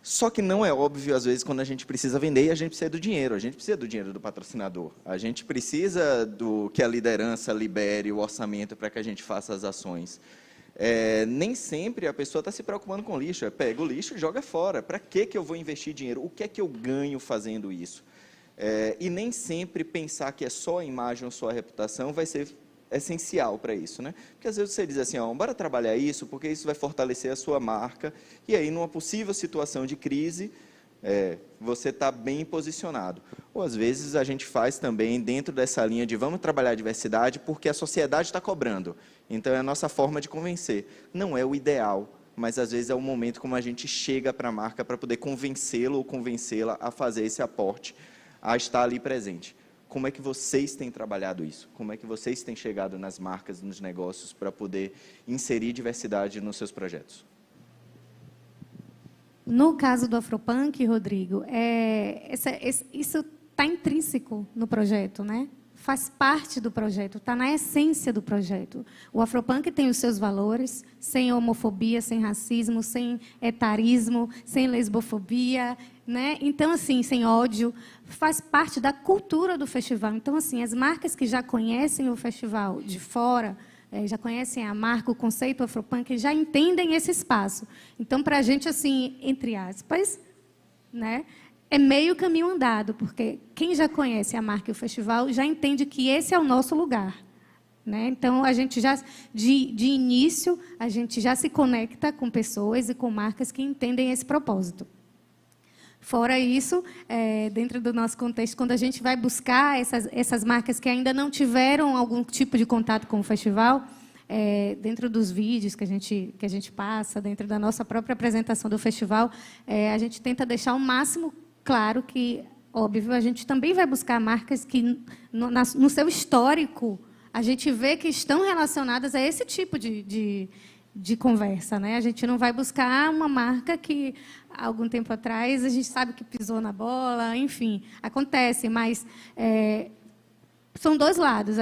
Só que não é óbvio, às vezes, quando a gente precisa vender e a gente precisa do dinheiro. A gente precisa do dinheiro do patrocinador. A gente precisa que a liderança libere o orçamento para que a gente faça as ações. Nem sempre a pessoa está se preocupando com lixo. Pega o lixo e joga fora. Para que eu vou investir dinheiro? O que é que eu ganho fazendo isso? E nem sempre pensar que é só a imagem ou só a reputação vai ser essencial para isso, né? Porque às vezes você diz assim, bora trabalhar isso, porque isso vai fortalecer a sua marca, e aí, numa possível situação de crise, você está bem posicionado. Ou, às vezes, a gente faz também dentro dessa linha de vamos trabalhar a diversidade porque a sociedade está cobrando. Então, é a nossa forma de convencer. Não é o ideal, mas, às vezes, é o momento como a gente chega para a marca para poder convencê-lo ou convencê-la a fazer esse aporte, a estar ali presente. Como é que vocês têm trabalhado isso? Como é que vocês têm chegado nas marcas, nos negócios, para poder inserir diversidade nos seus projetos? No caso do Afropunk, Rodrigo, isso está intrínseco no projeto, né? Faz parte do projeto, está na essência do projeto. O Afropunk tem os seus valores, sem homofobia, sem racismo, sem etarismo, sem lesbofobia, né? Então, assim, sem ódio, faz parte da cultura do festival. Então, assim, as marcas que já conhecem o festival de fora, já conhecem a marca, o conceito Afropunk, já entendem esse espaço. Então, para a gente, assim, entre aspas, né, é meio caminho andado, porque quem já conhece a marca e o festival já entende que esse é o nosso lugar. né? Então, a gente já, de início, a gente já se conecta com pessoas e com marcas que entendem esse propósito. Fora isso, dentro do nosso contexto, quando a gente vai buscar essas marcas que ainda não tiveram algum tipo de contato com o festival, dentro dos vídeos que a gente passa, dentro da nossa própria apresentação do festival, a gente tenta deixar o máximo claro que, óbvio, a gente também vai buscar marcas que, no seu histórico, a gente vê que estão relacionadas a esse tipo de conversa, né? A gente não vai buscar uma marca que, há algum tempo atrás, a gente sabe que pisou na bola, enfim, acontece, mas são dois lados.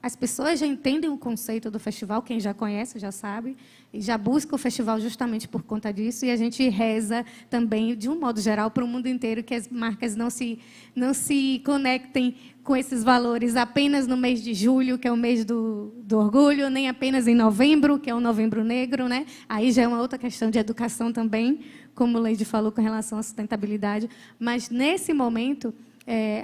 As pessoas já entendem o conceito do festival, quem já conhece já sabe, e já busca o festival justamente por conta disso, e a gente reza também, de um modo geral, para o mundo inteiro, que as marcas não se conectem com esses valores apenas no mês de julho, que é o mês do orgulho, nem apenas em novembro, que é o Novembro Negro, né? Aí já é uma outra questão de educação também, como o Leide falou com relação à sustentabilidade. Mas, nesse momento,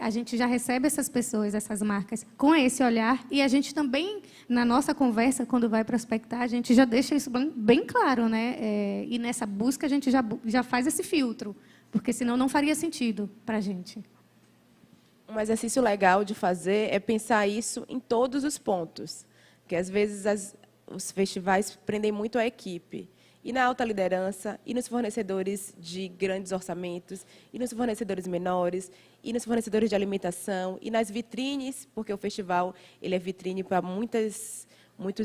a gente já recebe essas pessoas, essas marcas, com esse olhar, e a gente também, na nossa conversa, quando vai prospectar, a gente já deixa isso bem claro, né? E nessa busca a gente já faz esse filtro, porque senão não faria sentido para a gente. Um exercício legal de fazer é pensar isso em todos os pontos, porque às vezes os festivais prendem muito a equipe. E na alta liderança, e nos fornecedores de grandes orçamentos, e nos fornecedores menores, e nos fornecedores de alimentação, e nas vitrines, porque o festival ele é vitrine para muitos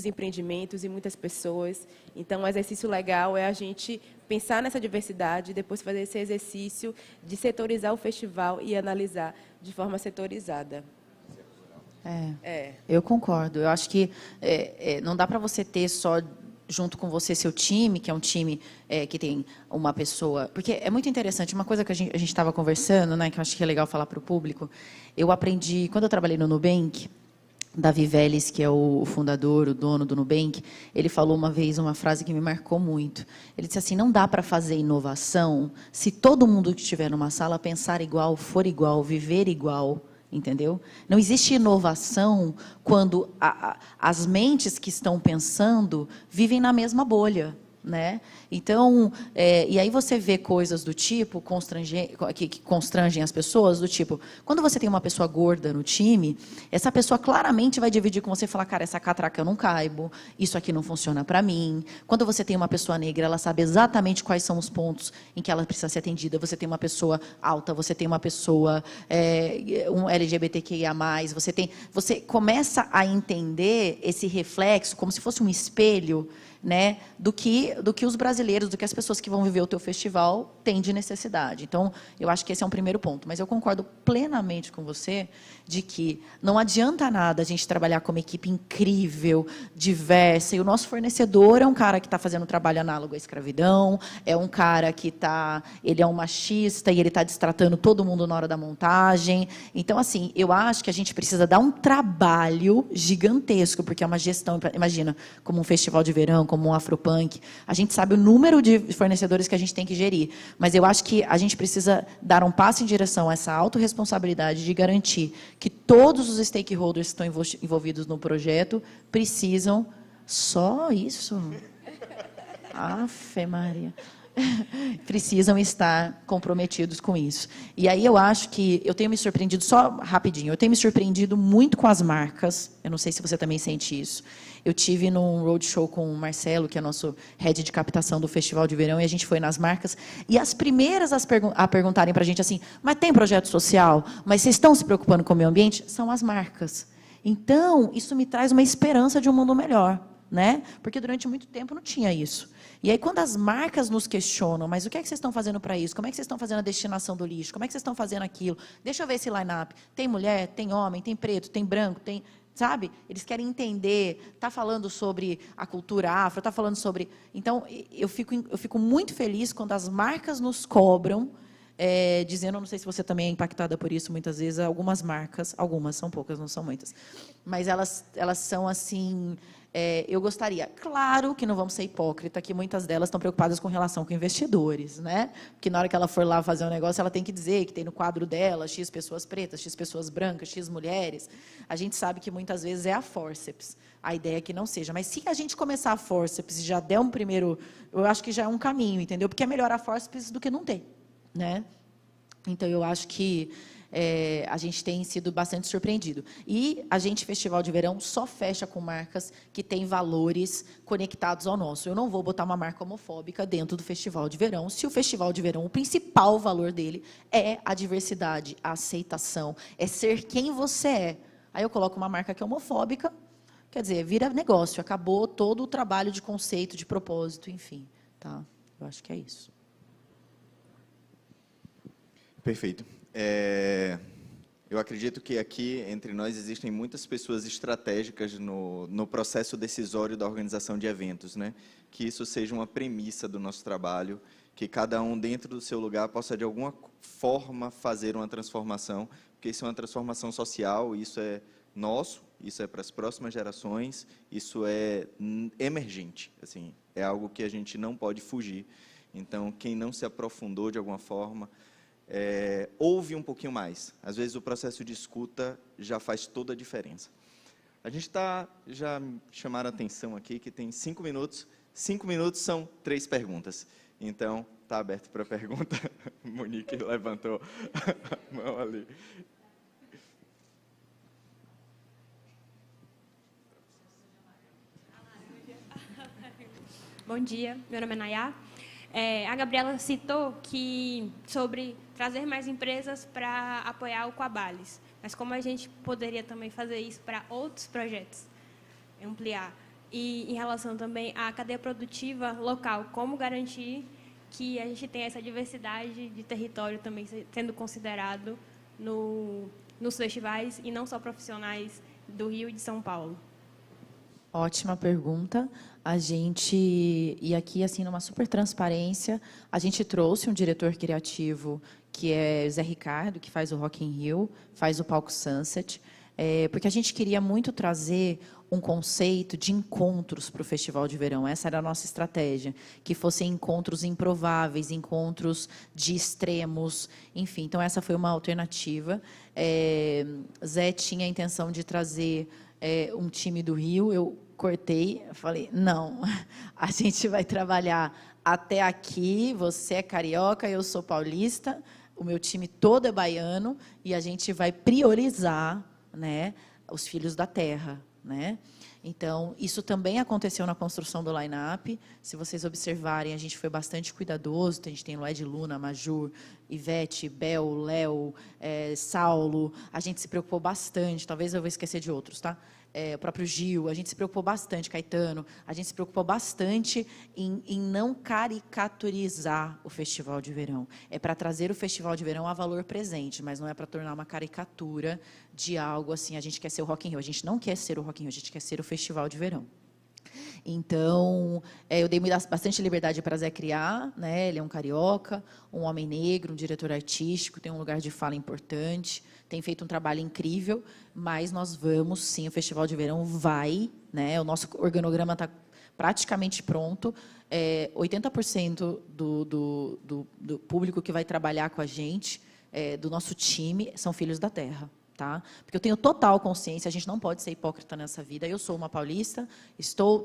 empreendimentos e muitas pessoas. Então, um exercício legal é a gente pensar nessa diversidade e depois fazer esse exercício de setorizar o festival e analisar de forma setorizada. Eu concordo. Eu acho que não dá para você ter só junto com você seu time, que é um time que tem uma pessoa... Porque é muito interessante, uma coisa que a gente estava conversando, né, que eu acho que é legal falar para o público, eu aprendi, quando eu trabalhei no Nubank, Davi Vélez, que é o fundador, o dono do Nubank, ele falou uma vez uma frase que me marcou muito. Ele disse assim, não dá para fazer inovação se todo mundo que estiver numa sala pensar igual, for igual, viver igual, entendeu? Não existe inovação quando as mentes que estão pensando vivem na mesma bolha, né? Então, e aí você vê coisas do tipo que constrangem as pessoas, do tipo, quando você tem uma pessoa gorda no time, essa pessoa claramente vai dividir com você e falar, cara, essa catraca eu não caibo, isso aqui não funciona para mim. Quando você tem uma pessoa negra, ela sabe exatamente quais são os pontos em que ela precisa ser atendida. Você tem uma pessoa alta, você tem uma pessoa um LGBTQIA+, você começa a entender esse reflexo como se fosse um espelho, né, do que os brasileiros, do que as pessoas que vão viver o teu festival têm de necessidade. Então, eu acho que esse é um primeiro ponto. Mas eu concordo plenamente com você de que não adianta nada a gente trabalhar com uma equipe incrível, diversa, e o nosso fornecedor é um cara que está fazendo um trabalho análogo à escravidão, é um cara que ele é um machista e ele está destratando todo mundo na hora da montagem. Então, assim, eu acho que a gente precisa dar um trabalho gigantesco, porque é uma gestão, imagina, como um festival de verão, como um Afropunk, a gente sabe o número de fornecedores que a gente tem que gerir, mas eu acho que a gente precisa dar um passo em direção a essa autorresponsabilidade de garantir que todos os stakeholders que estão envolvidos no projeto precisam... Só isso? Afe Maria. Precisam estar comprometidos com isso. E aí eu acho que eu tenho me surpreendido, só rapidinho, eu tenho me surpreendido muito com as marcas, eu não sei se você também sente isso. Eu tive num roadshow com o Marcelo, que é nosso head de captação do Festival de Verão, e a gente foi nas marcas, e as primeiras a perguntarem para a gente assim, mas tem projeto social? Mas vocês estão se preocupando com o meio ambiente? São as marcas. Então, isso me traz uma esperança de um mundo melhor, né? Porque durante muito tempo não tinha isso. E aí, quando as marcas nos questionam, mas o que é que vocês estão fazendo para isso? Como é que vocês estão fazendo a destinação do lixo? Como é que vocês estão fazendo aquilo? Deixa eu ver esse line-up. Tem mulher, tem homem, tem preto, tem branco, tem... Sabe? Eles querem entender, está falando sobre a cultura afro, está falando sobre... Então, eu fico muito feliz quando as marcas nos cobram, dizendo, não sei se você também é impactada por isso, muitas vezes, algumas marcas, algumas, são poucas, não são muitas, mas elas são assim... eu gostaria, claro que não vamos ser hipócritas, que muitas delas estão preocupadas com relação com investidores, né? Porque na hora que ela for lá fazer um negócio, ela tem que dizer que tem no quadro dela X pessoas pretas, X pessoas brancas, X mulheres. A gente sabe que muitas vezes é a forceps. A ideia é que não seja. Mas se a gente começar a forceps e já der um primeiro, eu acho que já é um caminho, entendeu? Porque é melhor a forceps do que não ter, né? Então, eu acho que a gente tem sido bastante surpreendido. E a gente, Festival de Verão, só fecha com marcas que têm valores conectados ao nosso. Eu não vou botar uma marca homofóbica dentro do Festival de Verão, se o Festival de Verão, o principal valor dele é a diversidade, a aceitação, é ser quem você é. Aí eu coloco uma marca que é homofóbica, quer dizer, vira negócio, acabou todo o trabalho de conceito, de propósito, enfim. Tá? Eu acho que é isso. Perfeito. Eu acredito que aqui, entre nós, existem muitas pessoas estratégicas no processo decisório da organização de eventos, né? Que isso seja uma premissa do nosso trabalho, que cada um, dentro do seu lugar, possa, de alguma forma, fazer uma transformação, porque isso é uma transformação social, isso é nosso, isso é para as próximas gerações, isso é emergente, assim, é algo que a gente não pode fugir. Então, quem não se aprofundou, de alguma forma, ouve um pouquinho mais. Às vezes o processo de escuta já faz toda a diferença. A gente já chamaram a atenção aqui que tem 5 minutos. 5 minutos são 3 perguntas. Então, está aberto para pergunta. Monique levantou a mão ali. Bom dia, meu nome é Nayá. A Gabriela citou que sobre trazer mais empresas para apoiar o Coabales, mas como a gente poderia também fazer isso para outros projetos, ampliar. E em relação também à cadeia produtiva local, como garantir que a gente tenha essa diversidade de território também sendo considerado nos festivais e não só profissionais do Rio e de São Paulo. Ótima pergunta. A gente, e aqui, assim, numa super transparência, a gente trouxe um diretor criativo, que é Zé Ricardo, que faz o Rock in Rio, faz o Palco Sunset, porque a gente queria muito trazer um conceito de encontros para o Festival de Verão. Essa era a nossa estratégia, que fossem encontros improváveis, encontros de extremos, enfim. Então, essa foi uma alternativa. Zé tinha a intenção de trazer um time do Rio, eu cortei, falei, não, a gente vai trabalhar até aqui, você é carioca, eu sou paulista, o meu time todo é baiano, e a gente vai priorizar, né, os filhos da terra, né? Então, isso também aconteceu na construção do line-up. Se vocês observarem, a gente foi bastante cuidadoso. A gente tem Lued Luna, Majur, Ivete, Bel, Léo, Saulo. A gente se preocupou bastante. Talvez eu vou esquecer de outros, tá? O próprio Gil, a gente se preocupou bastante, Caetano, a gente se preocupou bastante em não caricaturizar o Festival de Verão. É para trazer o Festival de Verão a valor presente, mas não é para tornar uma caricatura de algo assim, a gente quer ser o Rock in Rio, a gente não quer ser o Rock in Rio, a gente quer ser o Festival de Verão. Então, eu dei bastante liberdade para Zé criar, né? Ele é um carioca, um homem negro, um diretor artístico, tem um lugar de fala importante, tem feito um trabalho incrível, mas nós vamos, sim, o Festival de Verão vai, né? O nosso organograma está praticamente pronto, 80% do público que vai trabalhar com a gente, do nosso time, são filhos da terra. Tá? Porque eu tenho total consciência, a gente não pode ser hipócrita nessa vida. Eu sou uma paulista,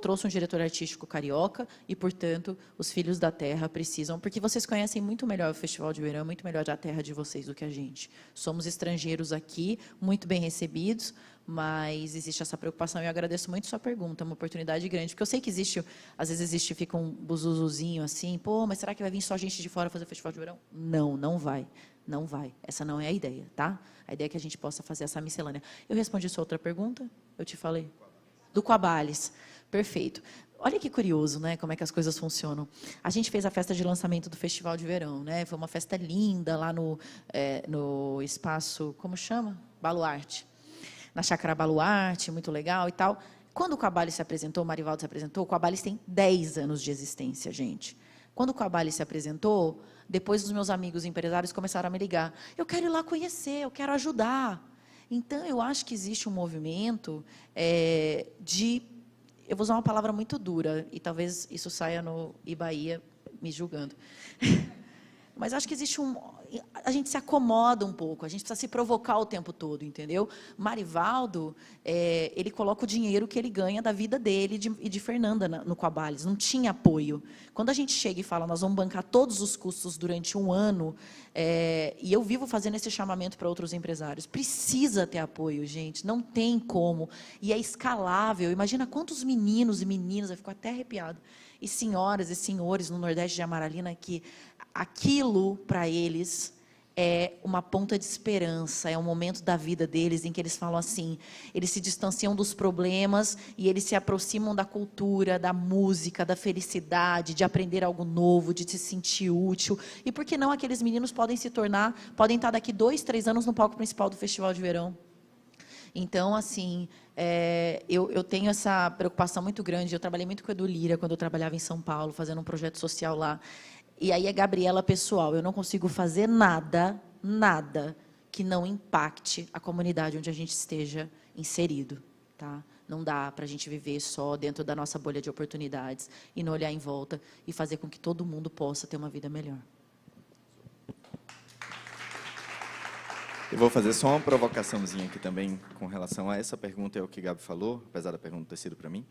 trouxe um diretor artístico carioca e, portanto, os filhos da terra precisam, porque vocês conhecem muito melhor o Festival de Verão, muito melhor a terra de vocês do que a gente. Somos estrangeiros aqui, muito bem recebidos, mas existe essa preocupação. E eu agradeço muito a sua pergunta, é uma oportunidade grande, porque eu sei que existe, às vezes fica um buzuzuzinho assim, pô, mas será que vai vir só gente de fora fazer o Festival de Verão? Não, não vai. Não vai. Essa não é a ideia, tá? A ideia é que a gente possa fazer essa miscelânea. Eu respondi sua outra pergunta? Eu te falei? Do Coabales. Perfeito. Olha que curioso, né? Como é que as coisas funcionam. A gente fez a festa de lançamento do Festival de Verão, né? Foi uma festa linda lá no espaço, como chama? Baluarte. Na Chácara Baluarte, muito legal e tal. Quando o Coabales se apresentou, o Marivaldo se apresentou, o Coabales tem 10 anos de existência, gente. Quando o Coabales se apresentou, depois os meus amigos empresários começaram a me ligar. Eu quero ir lá conhecer, eu quero ajudar. Então, eu acho que existe um movimento eu vou usar uma palavra muito dura, e talvez isso saia no Ibaía me julgando. Mas acho que existe a gente se acomoda um pouco, a gente precisa se provocar o tempo todo, entendeu? Marivaldo, ele coloca o dinheiro que ele ganha da vida dele e de Fernanda no Coabales, não tinha apoio. Quando a gente chega e fala, nós vamos bancar todos os custos durante um ano, e eu vivo fazendo esse chamamento para outros empresários, precisa ter apoio, gente, não tem como, e é escalável. Imagina quantos meninos e meninas, eu fico até arrepiado, e senhoras e senhores no Nordeste de Amaralina que aquilo, para eles, é uma ponta de esperança, é um momento da vida deles em que eles falam assim, eles se distanciam dos problemas e eles se aproximam da cultura, da música, da felicidade, de aprender algo novo, de se sentir útil. E por que não aqueles meninos podem estar daqui 2, 3 anos no palco principal do Festival de Verão? Então, assim, eu tenho essa preocupação muito grande. Eu trabalhei muito com o Edu Lira, quando eu trabalhava em São Paulo, fazendo um projeto social lá. E aí, Gabriela, pessoal, eu não consigo fazer nada que não impacte a comunidade onde a gente esteja inserido. Tá? Não dá para a gente viver só dentro da nossa bolha de oportunidades e não olhar em volta e fazer com que todo mundo possa ter uma vida melhor. Eu vou fazer só uma provocaçãozinha aqui também com relação a essa pergunta, é o que Gabi falou, apesar da pergunta ter sido para mim.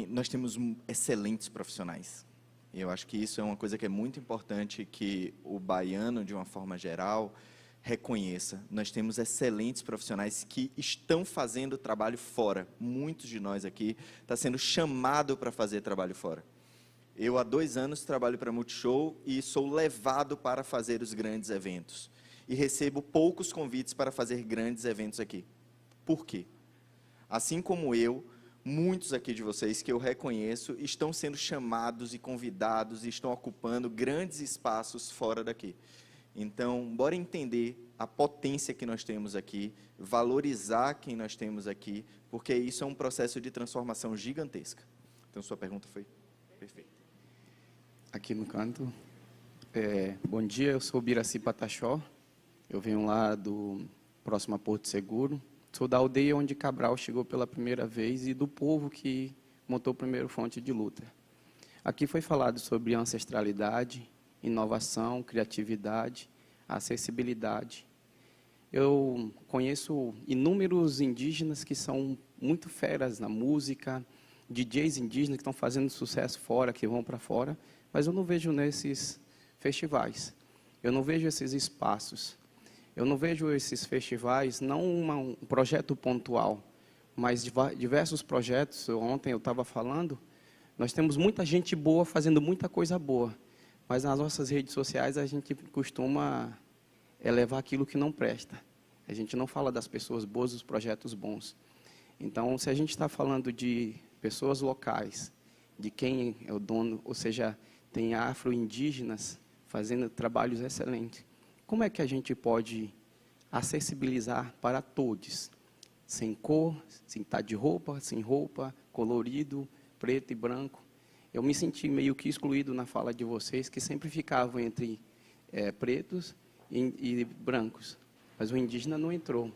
Nós temos excelentes profissionais. E eu acho que isso é uma coisa que é muito importante que o baiano, de uma forma geral, reconheça. Nós temos excelentes profissionais que estão fazendo trabalho fora. Muitos de nós aqui estão sendo chamados para fazer trabalho fora. Eu, há 2 anos, trabalho para a Multishow e sou levado para fazer os grandes eventos. E recebo poucos convites para fazer grandes eventos aqui. Por quê? Assim como eu, muitos aqui de vocês que eu reconheço estão sendo chamados e convidados e estão ocupando grandes espaços fora daqui. Então, bora entender a potência que nós temos aqui, valorizar quem nós temos aqui, porque isso é um processo de transformação gigantesca. Então, sua pergunta foi perfeita. Aqui no canto. Bom dia, eu sou o Biraci Pataxó, eu venho lá do próximo a Porto Seguro, sou da aldeia onde Cabral chegou pela primeira vez e do povo que montou o primeiro fronte de luta. Aqui foi falado sobre ancestralidade, inovação, criatividade, acessibilidade. Eu conheço inúmeros indígenas que são muito feras na música, DJs indígenas que estão fazendo sucesso fora, que vão para fora, mas eu não vejo nesses festivais, eu não vejo esses espaços, eu não vejo esses festivais, não um projeto pontual, mas diversos projetos. Ontem eu estava falando, nós temos muita gente boa fazendo muita coisa boa, mas nas nossas redes sociais a gente costuma elevar aquilo que não presta. A gente não fala das pessoas boas, dos projetos bons. Então, se a gente está falando de pessoas locais, de quem é o dono, ou seja, tem afro-indígenas fazendo trabalhos excelentes, como é que a gente pode acessibilizar para todos? Sem cor, sem estar de roupa, sem roupa, colorido, preto e branco. Eu me senti meio que excluído na fala de vocês, que sempre ficavam entre pretos e brancos, mas o indígena não entrou.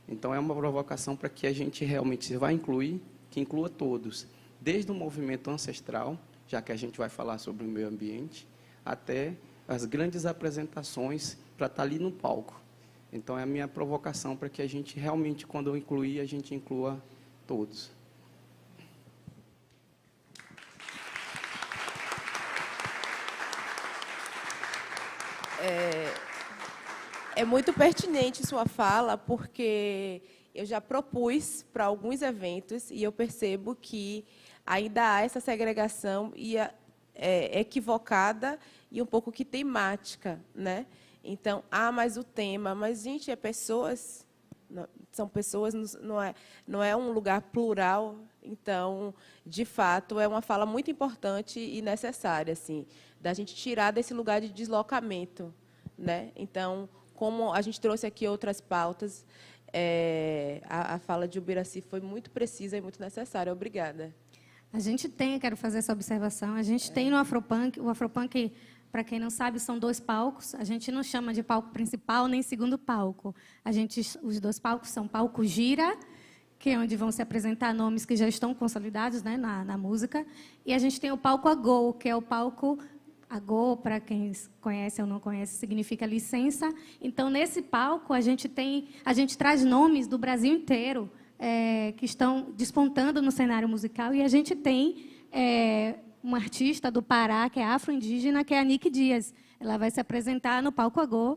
Então, é uma provocação para que a gente realmente, se vai incluir, que inclua todos, desde o movimento ancestral, já que a gente vai falar sobre o meio ambiente, até as grandes apresentações para estar ali no palco. Então, é a minha provocação para que a gente realmente, quando eu incluir, a gente inclua todos. É muito pertinente sua fala, porque eu já propus para alguns eventos e eu percebo que ainda há essa segregação equivocada e um pouco que temática, né? Então, mas o tema, mas, gente, pessoas, são pessoas, não é um lugar plural. Então, de fato, é uma fala muito importante e necessária, assim, da gente tirar desse lugar de deslocamento, né? Então, como a gente trouxe aqui outras pautas, a fala de Ubiraci foi muito precisa e muito necessária. Obrigada. A gente tem, quero fazer essa observação, a gente tem no Afropunk, o Afropunk, para quem não sabe, são 2 palcos, a gente não chama de palco principal nem segundo palco. Os 2 palcos são palco gira que é onde vão se apresentar nomes que já estão consolidados, né, na música. E a gente tem o palco AGO, que é o palco... AGO, para quem conhece ou não conhece, significa licença. Então, nesse palco, a gente traz nomes do Brasil inteiro que estão despontando no cenário musical. E a gente tem uma artista do Pará, que é afro-indígena, que é a Nick Dias. Ela vai se apresentar no palco AGO,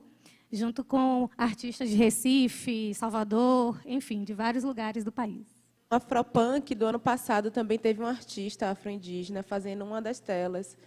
junto com artistas de Recife, Salvador, enfim, de vários lugares do país. O Afropunk, do ano passado, também teve um artista afro-indígena fazendo uma das telas,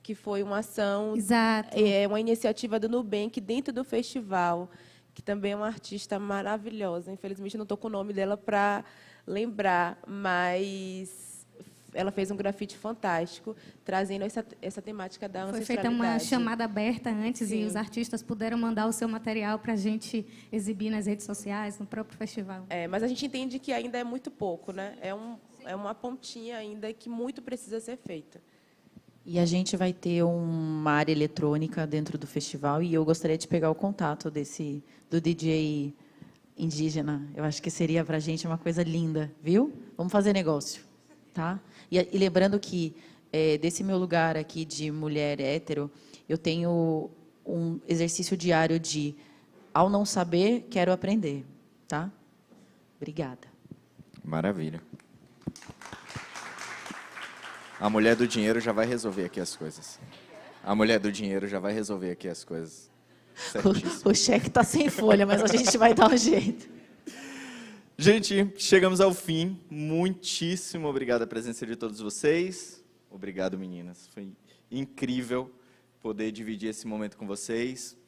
que foi uma ação, Exato. Uma iniciativa do Nubank dentro do festival, que também é uma artista maravilhosa. Infelizmente, não estou com o nome dela para lembrar, mas ela fez um grafite fantástico, trazendo essa temática da ancestralidade. Foi feita uma chamada aberta antes. Sim. E os artistas puderam mandar o seu material para a gente exibir nas redes sociais, no próprio festival. Mas a gente entende que ainda é muito pouco, né? É uma pontinha ainda que muito precisa ser feita. E a gente vai ter uma área eletrônica dentro do festival e eu gostaria de pegar o contato do DJ indígena. Eu acho que seria para a gente uma coisa linda, viu? Vamos fazer negócio, tá? E lembrando que desse meu lugar aqui de mulher hétero, eu tenho um exercício diário de, ao não saber, quero aprender, tá? Obrigada. Maravilha. A mulher do dinheiro já vai resolver aqui as coisas. A mulher do dinheiro já vai resolver aqui as coisas. O cheque está sem folha, mas a gente vai dar um jeito. Gente, chegamos ao fim. Muitíssimo obrigado a presença de todos vocês. Obrigado, meninas. Foi incrível poder dividir esse momento com vocês.